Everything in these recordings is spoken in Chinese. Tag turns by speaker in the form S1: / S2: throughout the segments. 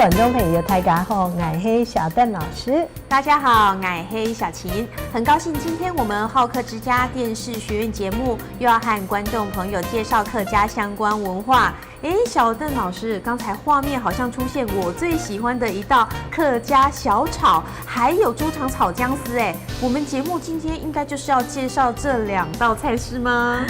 S1: 观众朋友，大家好，我是小邓老师。
S2: 大家好，我是小琴，很高兴今天我们好客之家电视学院节目又要和观众朋友介绍客家相关文化。小邓老师，刚才画面好像出现我最喜欢的一道客家小炒，还有猪肠炒姜丝。我们节目今天应该就是要介绍这2道菜是吗？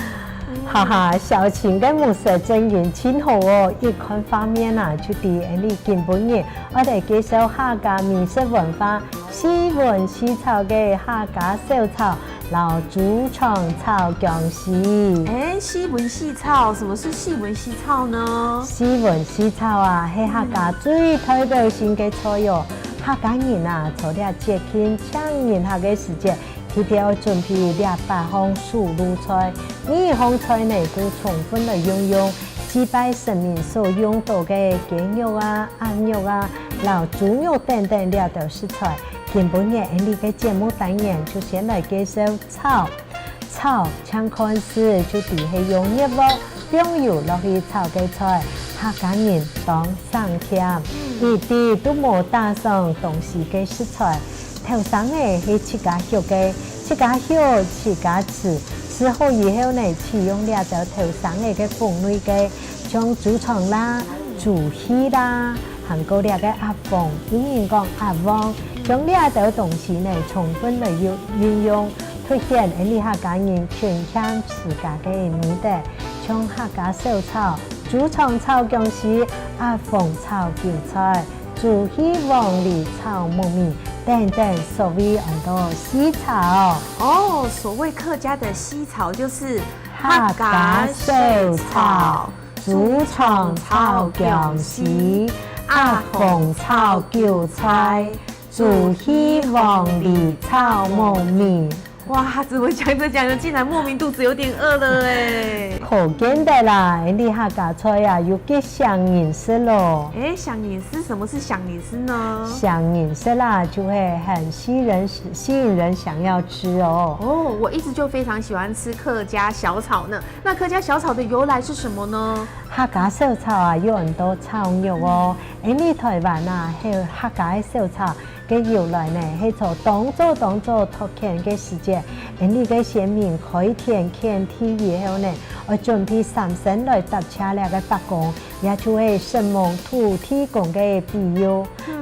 S1: 哈哈，小琴跟木色真言真好哦！一款方面啊，就伫你今本日，我哋介绍客家美食文化，西文西炒嘅客家小炒，老猪肠炒姜丝。
S2: 西文西炒，什么是西文西炒呢？
S1: 西文西炒啊，係客家最代表性嘅菜哟。客家人啊，做了節慶搶年下嘅時節。佢哋要準備200項素露菜，呢項菜呢都充分地運用祭拜神明所用到嘅雞肉啊、鴨肉啊、老豬肉等等2道食材。今本日呢個節目單元就先來介紹炒，像看似就係用熱鍋薑油落去炒嘅菜，客家人當上添，一啲都冇打上東西嘅食材。頭上呢是自家學嘅，自家學自家吃好以後呢，使用2道頭上嘅風味嘅，將豬腸啦、豬血啦，還有2個鴨鳳，英文講鴨王，將2道東西呢充分地運用，凸顯你客家人全腔自家嘅美德，像客家小炒、豬腸炒姜絲、鴨鳳炒韭菜、豬血黃梨炒木米。等等，所謂很多西炒
S2: 所謂客家的西炒就是
S1: 客家小炒、豬腸炒姜絲、鴨鳳炒韭菜、豬血黃梨炒木米。
S2: 哇，怎麼講着竟然莫名肚子有點餓了
S1: 可見的啦，你客家菜啊，有個香飲絲咯。
S2: 香飲絲，什麼是香飲絲呢？
S1: 香飲絲啦，就會很吸引人想要吃哦。
S2: 我一直就非常喜歡吃客家小炒呢。那客家小炒的由來是什麼呢？
S1: 客家小炒啊，有很多炒肉哦。你台灣啊，還有客家的小炒。嘅由來呢，係從當做拓片嘅時節，你嘅先民開田耕地以後呢，我準備3升來搭車兩個白工，也就係神蒙土地公嘅比喻。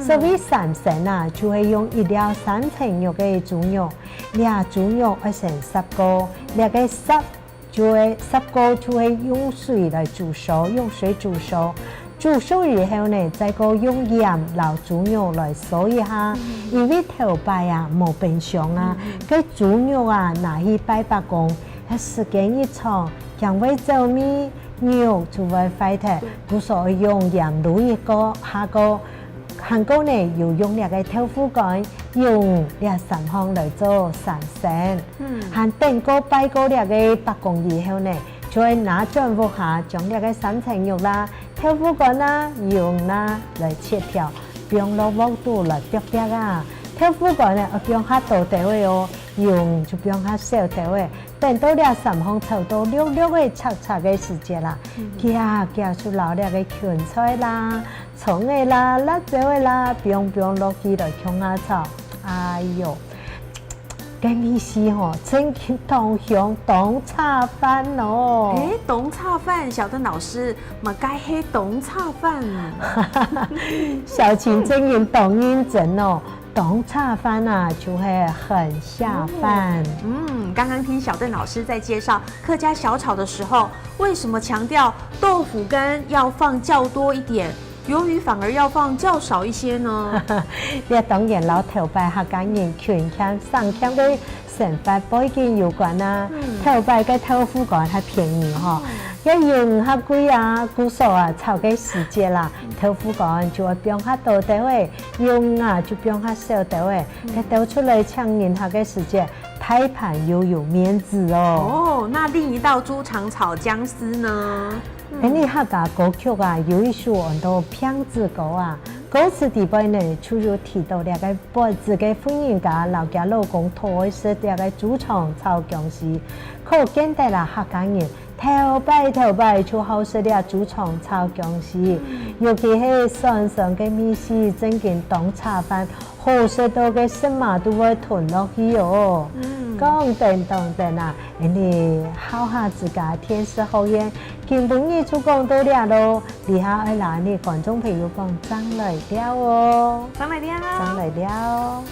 S1: 所謂3升啊，就係用1兩3層肉嘅豬肉，2豬肉要成10個，2個10就係10個就係用水來煮熟，煮熟以後呢，再個用鹽撈豬肉來燒一下，因為頭擺啊冇冰箱啊，個豬肉啊拿去擺白工，時間一長，香味走味，肉就會壞掉，故所以用鹽滷一個下個，韓國呢又用2個豆腐乾，用2、3項來做3升，韓等個擺個2個白工以後呢，就會拿轉鍋下將2個3層肉啦。豆腐乾啦、用啦來切條，不用落鑊度來剁啊。豆腐乾呢，不用下大條嘅哦，用就不用下小條嘅。等到2、3項炒到溜嘅炒嘅時節啦，夾出老2個芹菜啦、蔥嘅啦、辣椒嘅啦，不用落去來芎下炒。哎呦！嘅意思真係當香當炒飯哦！
S2: 當炒飯，小鄧老師，咪該係當炒飯。
S1: 小琴真言當認真哦，當炒飯啊就會很下飯。
S2: 剛剛聽小鄧老師在介紹客家小炒的時候，為什麼強調豆腐乾要放較多一點？魷魚反而要放較少一些呢？
S1: 呢當然老頭擺客家人全腔上腔嘅成法背景有關啦。頭擺嘅豆腐乾係便宜一用下貴啊，故所啊炒嘅時節啦，豆腐乾就會變下大條嘅，用啊就變下小條嘅，佢倒出嚟搶人下嘅時節，太盤又有面子哦。
S2: 那另一道豬腸炒姜絲呢？
S1: 你客家歌曲啊，有一首很多片子歌啊，歌詞地方呢，就有提到2個本子嘅婚姻家老家老公拖食2個豬腸炒姜絲，可見得啦客家人头摆出好食了，主创超公司，尤其係酸酸嘅米絲，整件當茶飯，好食到嘅什麼都會吞落去哦。講等啊，你好下自家天時好嘢，見本日出講到了咯，以後愛拿你觀眾朋友講爭來了哦，
S2: 上來了，
S1: 爭來了。